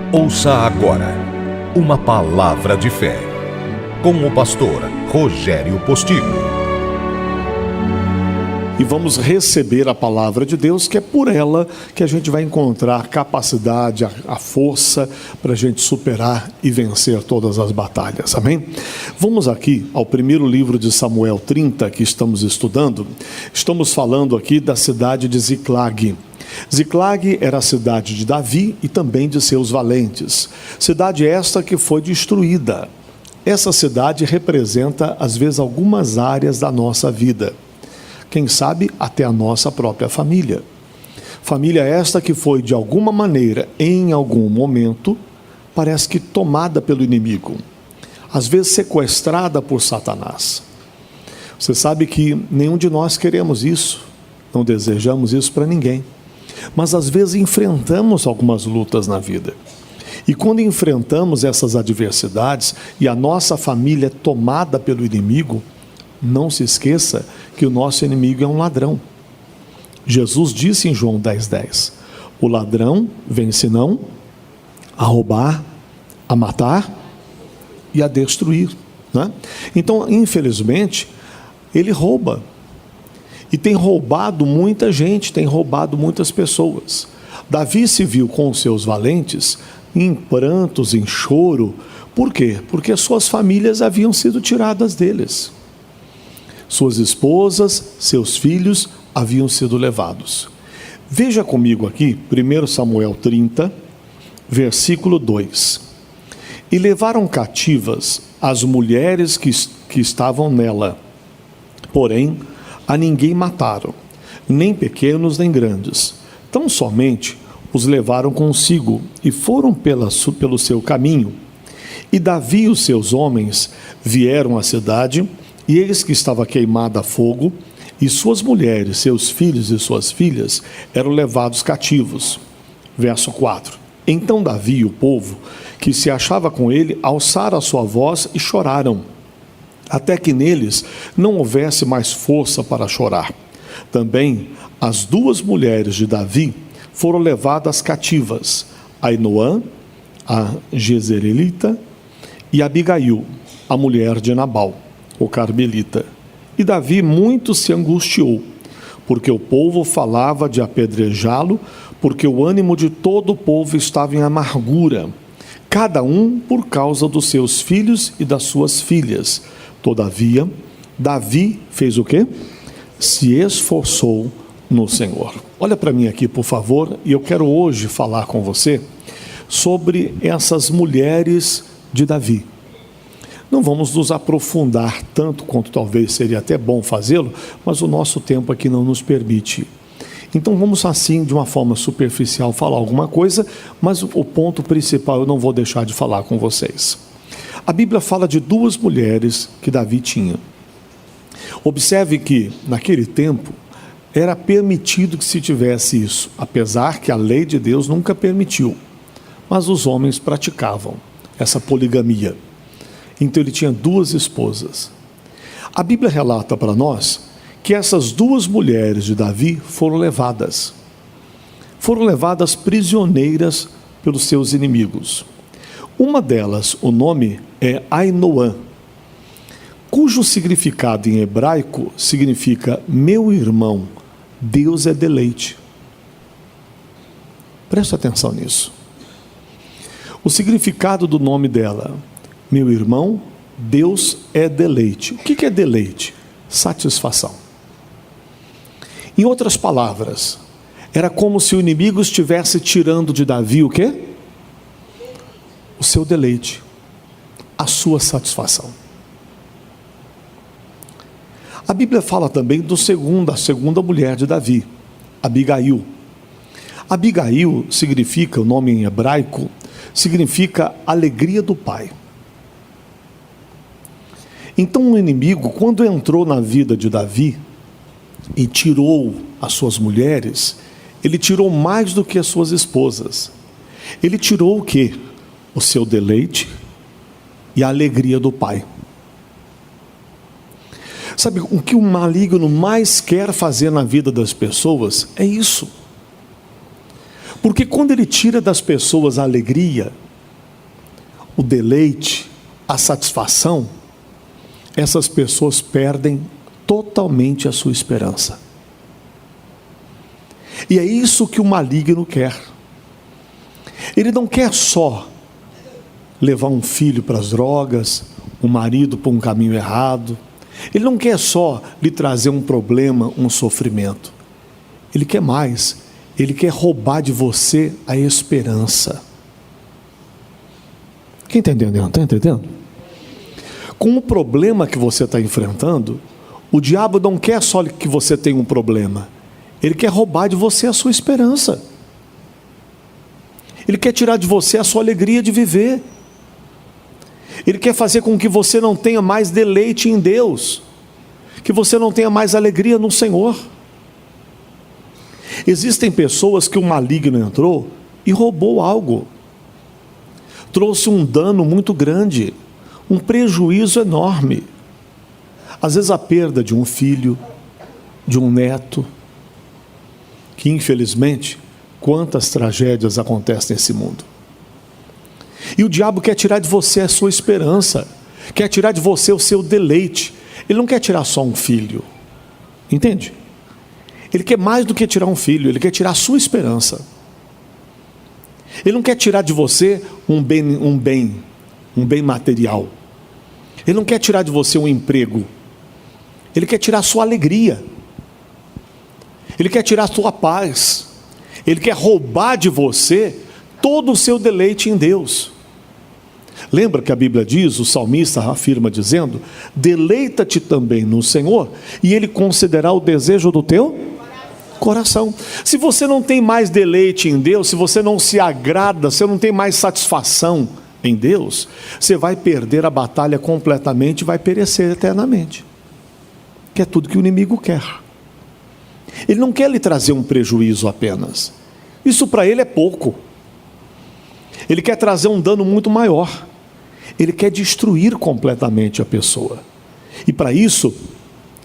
Ouça agora uma palavra de fé, com o pastor Rogério Postigo. E vamos receber a palavra de Deus, que é por ela que a gente vai encontrar a capacidade, a força para a gente superar e vencer todas as batalhas, amém? Vamos aqui ao primeiro livro de Samuel 30, que estamos estudando. Estamos falando aqui da cidade de Ziclag. Ziclag era a cidade de Davi e também de seus valentes. Cidade esta que foi destruída. Essa cidade representa, às vezes, algumas áreas da nossa vida. Quem sabe até a nossa própria família. Família esta que foi, de alguma maneira, em algum momento, parece que tomada pelo inimigo. Às vezes sequestrada por Satanás. Você sabe que nenhum de nós queremos isso. Não desejamos isso para ninguém. Mas às vezes enfrentamos algumas lutas na vida. E quando enfrentamos essas adversidades e a nossa família é tomada pelo inimigo, não se esqueça que o nosso inimigo é um ladrão. Jesus disse em João 10:10, o ladrão vem senão a roubar, a matar e a destruir, né? Então, infelizmente, ele rouba. E tem roubado muita gente, tem roubado muitas pessoas. Davi se viu com os seus valentes em prantos, em choro. Por quê? Porque suas famílias haviam sido tiradas deles. Suas esposas, seus filhos haviam sido levados. Veja comigo aqui, 1 Samuel 30, versículo 2. E levaram cativas as mulheres que estavam nela, porém a ninguém mataram, nem pequenos nem grandes. Tão somente os levaram consigo e foram pelo seu caminho. E Davi e os seus homens vieram à cidade, e eis que estava queimada a fogo, e suas mulheres, seus filhos e suas filhas eram levados cativos. Verso 4. Então Davi e o povo que se achava com ele alçaram a sua voz e choraram, até que neles não houvesse mais força para chorar. Também as duas mulheres de Davi foram levadas cativas, Ainoã, a Jezreelita, e Abigail, a mulher de Nabal, o carmelita. E Davi muito se angustiou, porque o povo falava de apedrejá-lo, porque o ânimo de todo o povo estava em amargura, cada um por causa dos seus filhos e das suas filhas. Todavia, Davi fez o quê? Se esforçou no Senhor. Olha para mim aqui, por favor, e eu quero hoje falar com você sobre essas mulheres de Davi. Não vamos nos aprofundar tanto quanto talvez seria até bom fazê-lo, mas o nosso tempo aqui não nos permite. Então vamos assim, de uma forma superficial, falar alguma coisa, mas o ponto principal eu não vou deixar de falar com vocês. A Bíblia fala de duas mulheres que Davi tinha. Observe que, naquele tempo, era permitido que se tivesse isso, apesar que a lei de Deus nunca permitiu. Mas os homens praticavam essa poligamia. Então ele tinha duas esposas. A Bíblia relata para nós que essas duas mulheres de Davi foram levadas prisioneiras pelos seus inimigos. Uma delas, o nome é Ainoã, cujo significado em hebraico significa meu irmão, Deus é deleite. Presta atenção nisso. O significado do nome dela, meu irmão, Deus é deleite. O que é deleite? Satisfação. Em outras palavras, era como se o inimigo estivesse tirando de Davi o quê? O seu deleite, a sua satisfação. A Bíblia fala também da segunda mulher de Davi, Abigail. Abigail significa, o nome em hebraico, significa alegria do pai. Então o inimigo, quando entrou na vida de Davi e tirou as suas mulheres, ele tirou mais do que as suas esposas. Ele tirou o quê? O seu deleite e a alegria do pai. Sabe, o que o maligno mais quer fazer na vida das pessoas é isso. Porque quando ele tira das pessoas a alegria, o deleite, a satisfação, essas pessoas perdem totalmente a sua esperança. E é isso que o maligno quer. Ele não quer só levar um filho para as drogas, um marido para um caminho errado. Ele não quer só lhe trazer um problema, um sofrimento. Ele quer mais. Ele quer roubar de você a esperança. Quem está entendendo? Está entendendo? Com o problema que você está enfrentando, o diabo não quer só que você tenha um problema. Ele quer roubar de você a sua esperança. Ele quer tirar de você a sua alegria de viver. Ele quer fazer com que você não tenha mais deleite em Deus, que você não tenha mais alegria no Senhor. Existem pessoas que o maligno entrou e roubou algo, trouxe um dano muito grande, um prejuízo enorme. Às vezes a perda de um filho, de um neto, que infelizmente, quantas tragédias acontecem nesse mundo. E o diabo quer tirar de você a sua esperança, quer tirar de você o seu deleite. Ele não quer tirar só um filho, entende? Ele quer mais do que tirar um filho, ele quer tirar a sua esperança. Ele não quer tirar de você um bem material. Ele não quer tirar de você um emprego. Ele quer tirar a sua alegria. Ele quer tirar a sua paz. Ele quer roubar de você todo o seu deleite em Deus. Lembra que a Bíblia diz, o salmista afirma dizendo: deleita-te também no Senhor, e Ele concederá o desejo do teu coração. Se você não tem mais deleite em Deus, se você não se agrada, se você não tem mais satisfação em Deus, você vai perder a batalha completamente e vai perecer eternamente. Que é tudo que o inimigo quer. Ele não quer lhe trazer um prejuízo apenas. Isso para ele é pouco. Ele quer trazer um dano muito maior. Ele quer destruir completamente a pessoa. E para isso,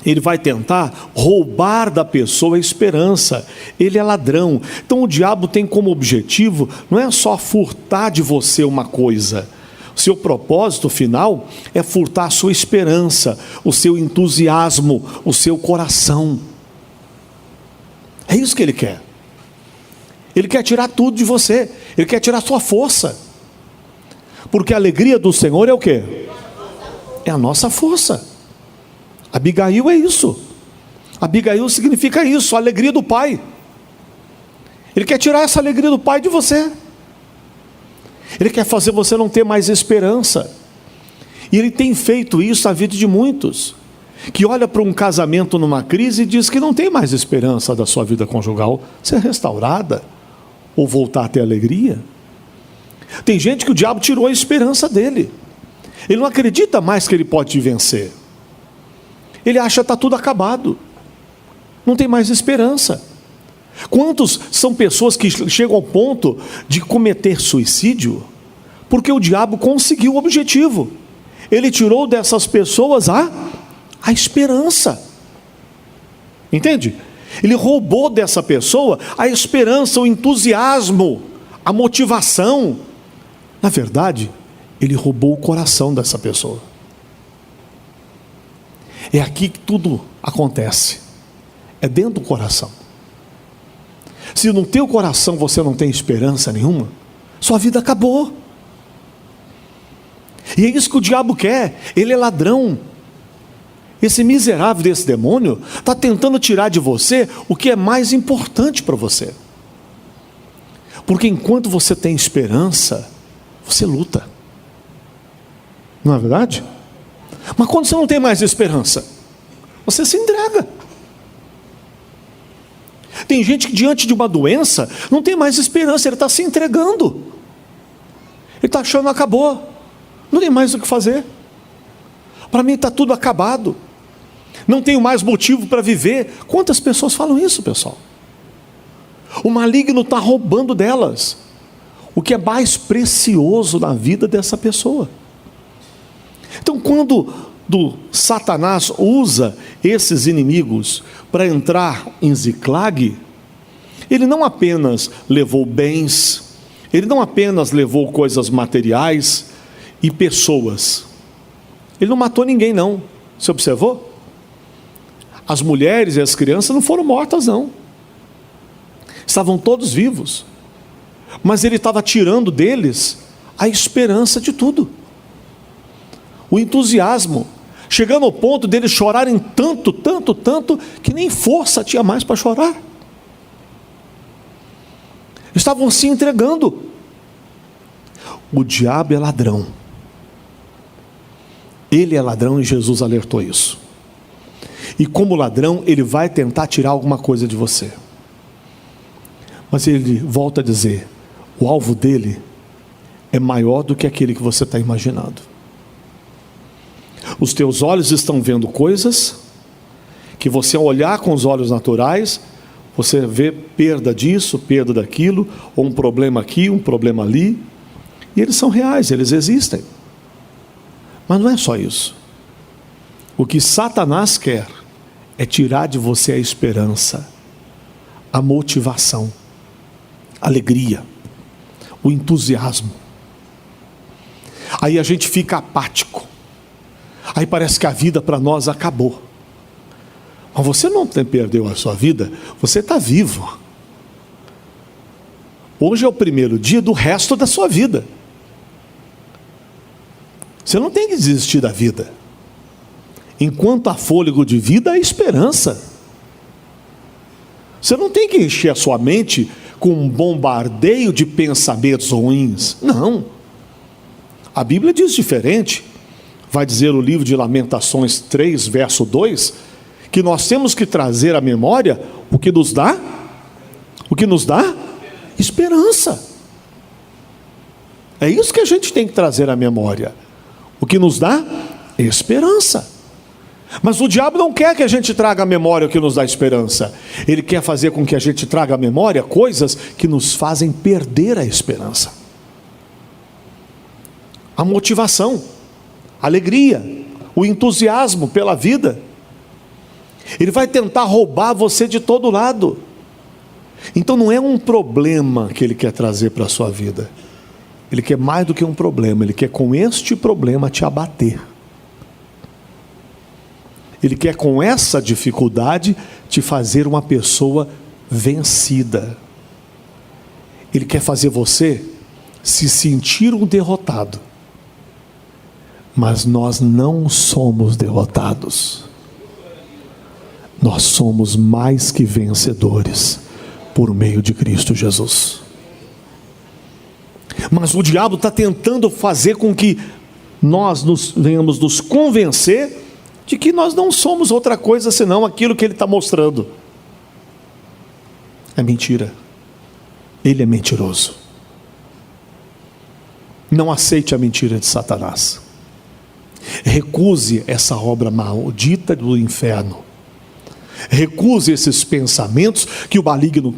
ele vai tentar roubar da pessoa a esperança. Ele é ladrão. Então o diabo tem como objetivo, não é só furtar de você uma coisa. O seu propósito final é furtar a sua esperança, o seu entusiasmo, o seu coração. É isso que ele quer. Ele quer tirar tudo de você. Ele quer tirar a sua força. Porque a alegria do Senhor é o quê? É a nossa força. Abigail é isso. Abigail significa isso, a alegria do Pai. Ele quer tirar essa alegria do Pai de você. Ele quer fazer você não ter mais esperança. E ele tem feito isso na vida de muitos, que olha para um casamento numa crise e diz que não tem mais esperança da sua vida conjugal ser restaurada, ou voltar a ter alegria. Tem gente que o diabo tirou a esperança dele. Ele não acredita mais que ele pode te vencer. Ele acha que está tudo acabado. Não tem mais esperança. Quantos são pessoas que chegam ao ponto de cometer suicídio porque o diabo conseguiu o objetivo? Ele tirou dessas pessoas a esperança. Entende? Ele roubou dessa pessoa a esperança, o entusiasmo, a motivação. Na verdade, ele roubou o coração dessa pessoa. É aqui que tudo acontece. É dentro do coração. Se no teu coração você não tem esperança nenhuma, sua vida acabou. E é isso que o diabo quer. Ele é ladrão. Esse miserável desse demônio está tentando tirar de você o que é mais importante para você. Porque enquanto você tem esperança, você luta. Não é verdade? Mas quando você não tem mais esperança, você se entrega. Tem gente que diante de uma doença não tem mais esperança, ele está se entregando. Ele está achando que acabou, não tem mais o que fazer. Para mim está tudo acabado, não tenho mais motivo para viver. Quantas pessoas falam isso, pessoal? O maligno está roubando delas o que é mais precioso na vida dessa pessoa. Então, quando Satanás usa esses inimigos para entrar em Ziclag, Ele não apenas levou bens, ele não apenas levou coisas materiais e pessoas. Ele não matou ninguém, não. Você observou? As mulheres e as crianças não foram mortas, não. Estavam todos vivos. Mas ele estava tirando deles a esperança de tudo. O entusiasmo. Chegando ao ponto deles chorarem tanto, que nem força tinha mais para chorar. Estavam se entregando. O diabo é ladrão. Ele é ladrão e Jesus alertou isso. E como ladrão, ele vai tentar tirar alguma coisa de você. Mas ele volta a dizer, o alvo dele é maior do que aquele que você está imaginando. Os teus olhos estão vendo coisas que você, ao olhar com os olhos naturais, você vê perda disso, perda daquilo, ou um problema aqui, um problema ali, e eles são reais, eles existem. Mas não é só isso. O que Satanás quer é tirar de você a esperança, a motivação, a alegria, o entusiasmo. Aí a gente fica apático. Aí parece que a vida para nós acabou. Mas você não perdeu a sua vida, você está vivo. Hoje é o primeiro dia do resto da sua vida. Você não tem que desistir da vida. Enquanto há fôlego de vida, há esperança. Você não tem que encher a sua mente com um bombardeio de pensamentos ruins. Não. A Bíblia diz diferente. Vai dizer o livro de Lamentações 3, verso 2, que nós temos que trazer à memória o que nos dá esperança. É isso que a gente tem que trazer à memória. O que nos dá esperança. Mas o diabo não quer que a gente traga à memória o que nos dá esperança. Ele quer fazer com que a gente traga à memória coisas que nos fazem perder a esperança. A motivação, a alegria, o entusiasmo pela vida. Ele vai tentar roubar você de todo lado. Então não é um problema que ele quer trazer para a sua vida. Ele quer mais do que um problema. Ele quer com este problema te abater. Ele quer com essa dificuldade te fazer uma pessoa vencida. Ele quer fazer você se sentir um derrotado. Mas nós não somos derrotados. Nós somos mais que vencedores por meio de Cristo Jesus. Mas o diabo está tentando fazer com que nós venhamos nos convencer de que nós não somos outra coisa senão aquilo que ele está mostrando. É mentira. Ele é mentiroso. Não aceite a mentira de Satanás. Recuse essa obra maldita do inferno. Recuse esses pensamentos que o maligno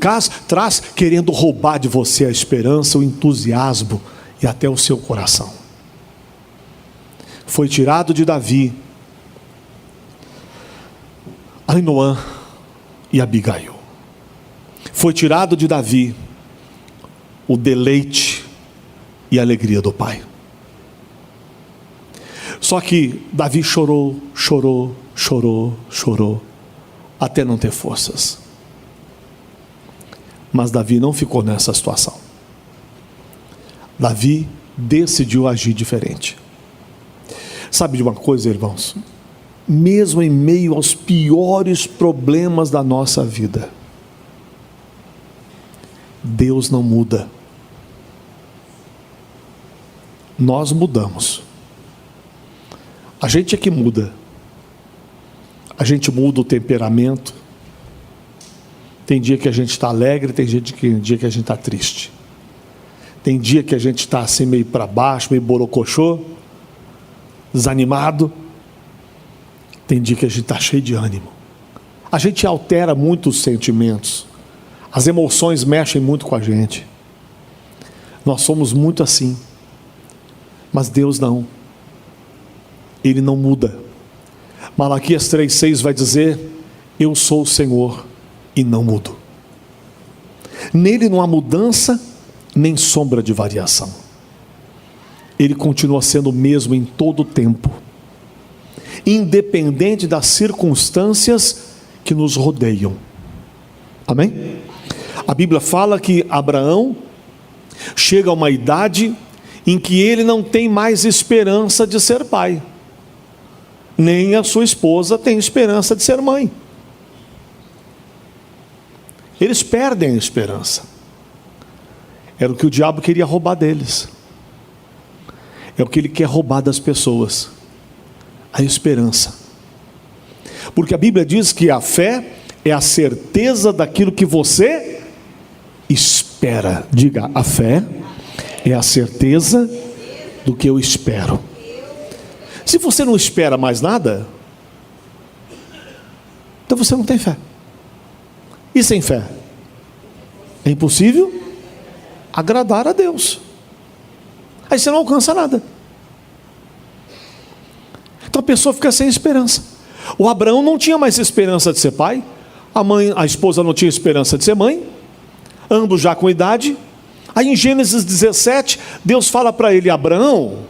traz, querendo roubar de você a esperança, o entusiasmo e até o seu coração. Foi tirado de Davi Ainoã e Abigail. Foi tirado de Davi o deleite e a alegria do pai. Só que Davi chorou, até não ter forças. Mas Davi não ficou nessa situação. Davi decidiu agir diferente. Sabe de uma coisa, irmãos? Mesmo em meio aos piores problemas da nossa vida, Deus não muda. Nós mudamos. A gente é que muda. A gente muda o temperamento. Tem dia que a gente está alegre, tem dia que a gente está triste. Tem dia que a gente está assim meio para baixo, meio borocochô, desanimado. Tem dia que a gente está cheio de ânimo. A gente altera muito os sentimentos. As emoções mexem muito com a gente. Nós somos muito assim. Mas Deus não. Ele não muda. Malaquias 3,6 vai dizer: eu sou o Senhor e não mudo. Nele não há mudança, nem sombra de variação. Ele continua sendo o mesmo em todo o tempo, independente das circunstâncias que nos rodeiam. Amém? A Bíblia fala que Abraão chega a uma idade em que ele não tem mais esperança de ser pai, nem a sua esposa tem esperança de ser mãe. Eles perdem a esperança. Era o que o diabo queria roubar deles. É o que ele quer roubar das pessoas: a esperança. Porque a Bíblia diz que a fé é a certeza daquilo que você espera. Diga, a fé é a certeza do que eu espero. Se você não espera mais nada, então você não tem fé. E sem fé é impossível agradar a Deus. Aí você não alcança nada. Então a pessoa fica sem esperança. O Abraão não tinha mais esperança de ser pai, a esposa não tinha esperança de ser mãe, ambos já com idade. Aí em Gênesis 17, Deus fala para ele: Abraão,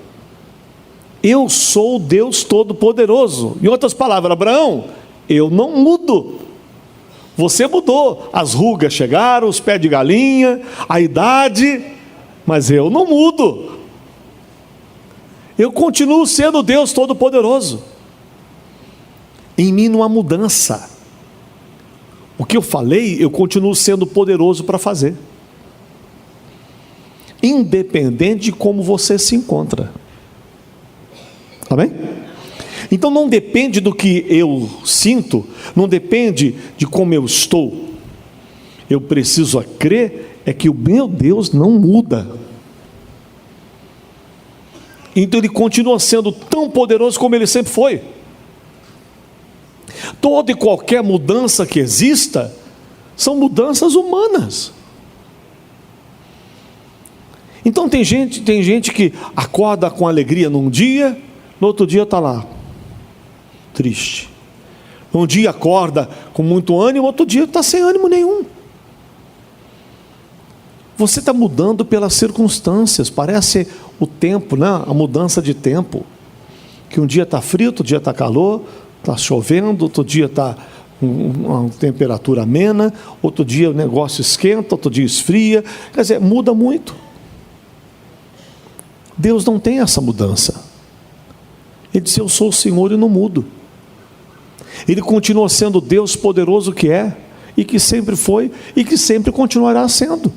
eu sou o Deus Todo-Poderoso. Em outras palavras, Abraão, eu não mudo. Você mudou, as rugas chegaram, os pés de galinha, a idade, mas eu não mudo. Eu continuo sendo Deus Todo-Poderoso. Em mim não há mudança. O que eu falei, eu continuo sendo poderoso para fazer, independente de como você se encontra. Amém? Então não depende do que eu sinto, não depende de como eu estou. Eu preciso crer é que o meu Deus não muda. Então ele continua sendo tão poderoso como ele sempre foi. Toda e qualquer mudança que exista são mudanças humanas. Então tem gente que acorda com alegria num dia, no outro dia está lá triste. Um dia acorda com muito ânimo, outro dia está sem ânimo nenhum. Você está mudando pelas circunstâncias. Parece o tempo, né? A mudança de tempo, que um dia está frio, outro dia está calor, está chovendo, outro dia está uma temperatura amena, outro dia o negócio esquenta, outro dia esfria. Quer dizer, muda muito. Deus não tem essa mudança. Ele disse: eu sou o Senhor e não mudo. Ele continua sendo Deus poderoso que é, e que sempre foi, e que sempre continuará sendo,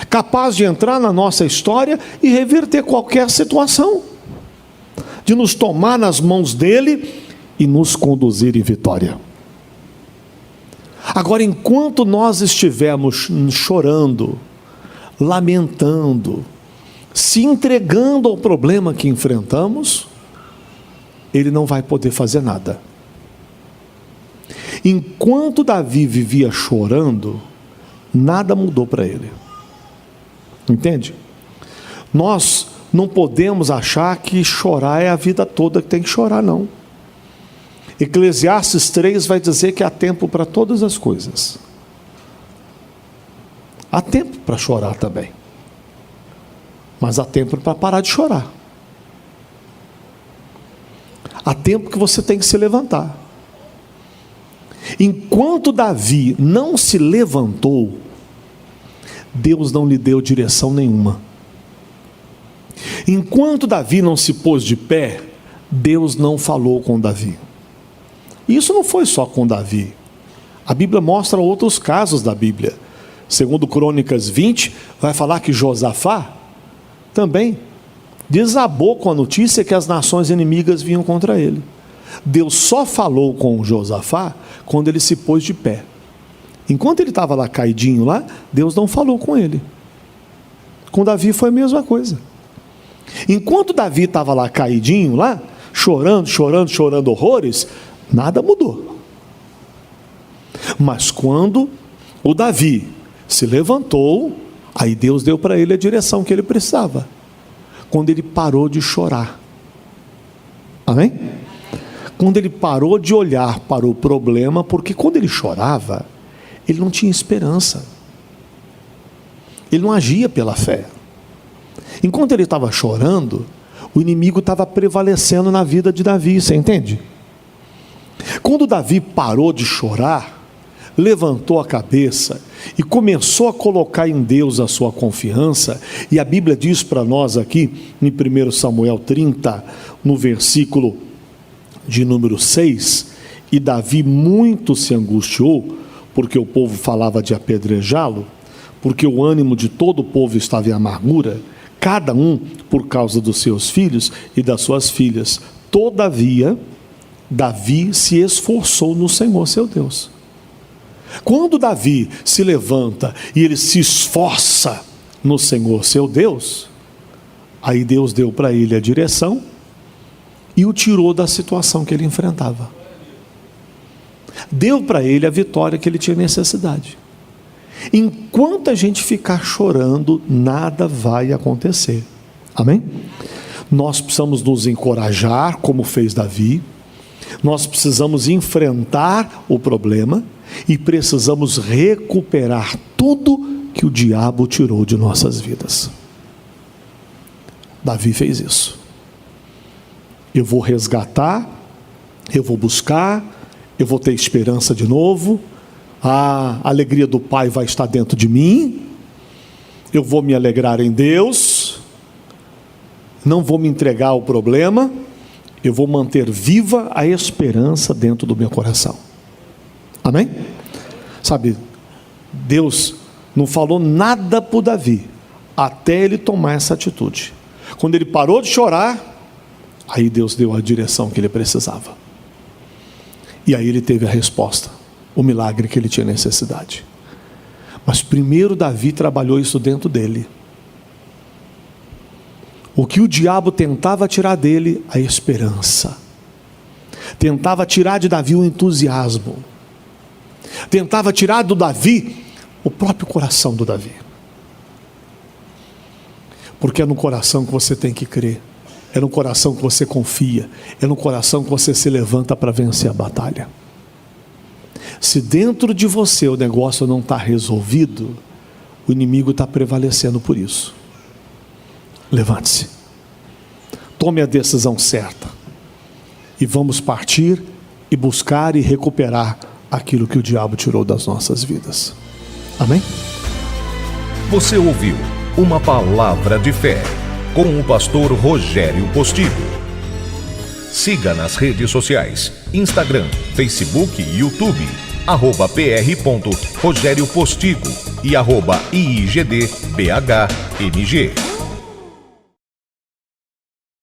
capaz de entrar na nossa história e reverter qualquer situação, de nos tomar nas mãos dele e nos conduzir em vitória. Agora, enquanto nós estivermos chorando, lamentando, se entregando ao problema que enfrentamos, ele não vai poder fazer nada. Enquanto Davi vivia chorando, nada mudou para ele. Entende? Nós não podemos achar que chorar é a vida toda que tem que chorar, não. Eclesiastes 3 vai dizer que há tempo para todas as coisas. Há tempo para chorar também, mas há tempo para parar de chorar. Há tempo que você tem que se levantar. Enquanto Davi não se levantou, Deus não lhe deu direção nenhuma. Enquanto Davi não se pôs de pé, Deus não falou com Davi. E isso não foi só com Davi. A Bíblia mostra outros casos da Bíblia. Segundo Crônicas 20, vai falar que Josafá também desabou com a notícia que as nações inimigas vinham contra ele. Deus só falou com Josafá quando ele se pôs de pé. Enquanto ele estava lá caidinho lá, Deus não falou com ele. Com Davi foi a mesma coisa. Enquanto Davi estava lá caidinho lá, chorando horrores, nada mudou. Mas quando o Davi se levantou, aí Deus deu para ele a direção que ele precisava. Quando ele parou de chorar. Amém? Quando ele parou de olhar para o problema, porque quando ele chorava, ele não tinha esperança. Ele não agia pela fé. Enquanto ele estava chorando, o inimigo estava prevalecendo na vida de Davi, você entende? Quando Davi parou de chorar, levantou a cabeça e começou a colocar em Deus a sua confiança, e a Bíblia diz para nós aqui, em 1 Samuel 30, no versículo de número 6, e Davi muito se angustiou, porque o povo falava de apedrejá-lo, porque o ânimo de todo o povo estava em amargura, cada um por causa dos seus filhos e das suas filhas. Todavia, Davi se esforçou no Senhor seu Deus. Quando Davi se levanta e ele se esforça no Senhor seu Deus, aí Deus deu para ele a direção e o tirou da situação que ele enfrentava. Deu para ele a vitória que ele tinha necessidade. Enquanto a gente ficar chorando, nada vai acontecer. Amém? Nós precisamos nos encorajar, como fez Davi. Nós precisamos enfrentar o problema e precisamos recuperar tudo que o diabo tirou de nossas vidas. Davi fez isso. Eu vou resgatar, eu vou buscar, eu vou ter esperança de novo. A alegria do Pai vai estar dentro de mim. Eu vou me alegrar em Deus. Não vou me entregar ao problema. Eu vou manter viva a esperança dentro do meu coração. Amém? Sabe, Deus não falou nada para o Davi até ele tomar essa atitude. Quando ele parou de chorar, aí Deus deu a direção que ele precisava. E aí ele teve a resposta, o milagre que ele tinha necessidade. Mas primeiro Davi trabalhou isso dentro dele. O que o diabo tentava tirar dele, a esperança. Tentava tirar de Davi o entusiasmo. Tentava tirar do Davi o próprio coração do Davi. Porque é no coração que você tem que crer. É no coração que você confia. É no coração que você se levanta para vencer a batalha. Se dentro de você o negócio não está resolvido, o inimigo está prevalecendo por isso. Levante-se. Tome a decisão certa. E vamos partir e buscar e recuperar aquilo que o diabo tirou das nossas vidas. Amém? Você ouviu uma palavra de fé com o pastor Rogério Postigo. Siga nas redes sociais, Instagram, Facebook e YouTube, @pr.rogériopostigo e @IIGDBHMG.